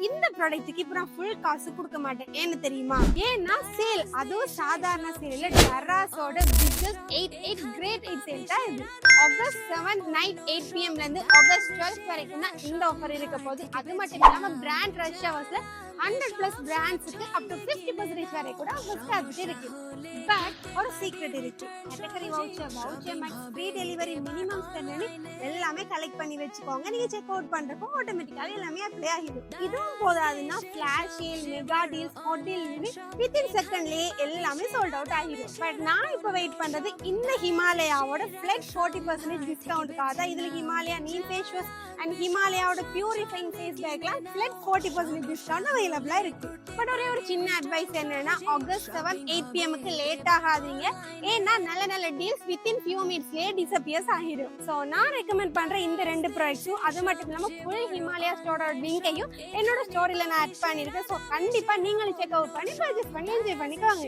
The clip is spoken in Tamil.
இந்த ப்ராடக்ட்டுக்கு இப்போ நான் ஃபுல் காசு கொடுக்க மாட்டேன். ஏன்னு தெரியுமா? ஏன்னா சேல், அதுவும் சாதாரண சேல் இல்ல, டெராஸோட பிக்கஸ்ட் 8 கிரேட் 8 சேல் தான் இது. ஆகஸ்ட் 7 நைட் 8 PM ல இருந்து ஆகஸ்ட் 12 வரைக்கும் தான் இந்த ஆஃபர் இருக்க போகுது. அது மட்டும் இல்லாம பிராண்ட் ரஷ் ஹவர்ஸ்ல 100+ பிராண்ட்ஸ்க்கு அப் டு 50% வரை கூட டிஸ்கவுண்ட் இருக்கு. பட் ஒரு சீக்ரெட் இருக்கு. Category voucher max free delivery minimum spend எல்லாமே கலெக்ட் பண்ணி வச்சுக்கோங்க. நீங்க செக் அவுட் பண்றப்போ ஆட்டோமேட்டிக்கலி எல்லாமே அப்ளை ஆகிடும். இதுவும் போதாதுன்னா flash sale, mega deals, hot டீல்னு வித்தின் செகண்ட்லயே எல்லாமே சோல்ட் அவுட் ஆகிடும். பட் நான் இப்போ வெயிட் பண்றது இந்த ஹிமாலயாவோட ஃபிளெக்ஸ் 40% டிஸ்கவுண்ட்காக தான். இதுல Himalaya neem face wash and ஹிமாலயாவோட பியூரிஃபைங் ஃபேஸ் பேக்லாம் ஃபிளெக்ஸ் 40% டிஸ்கவுண்ட் அவைலபிளா இருக்கு. பட் ஒரே ஒரு சின்ன அட்வைஸ் என்னன்னா, ஆகஸ்ட் 7 8 PM க்கு லேட் ஆகாதீங்க. ஏன்னா நல்ல நல்ல டீல்ஸ் வித்தின் ஃபியூ மினிட்ஸ்லயே டிஸப்பியர்ஸ் ஆகிடும். ஸோ நான் ரெக்கமெண்ட் பண்ற இந்த 2 ப்ராடக்ட்ஸும், அது மட்டும் இல்லாம ஃபுல் ஹிமாலயா ஸ்டோரோட லிங்கையும் என்னோட ஸ்டோரியில நான் ஆட் பண்ணிருக்கேன். ஸோ கண்டிப்பா நீங்களும் செக் அவுட் பண்ணி பர்ச்சேஸ் பண்ணி என்ஜாய் பண்ணிக்கோங்க.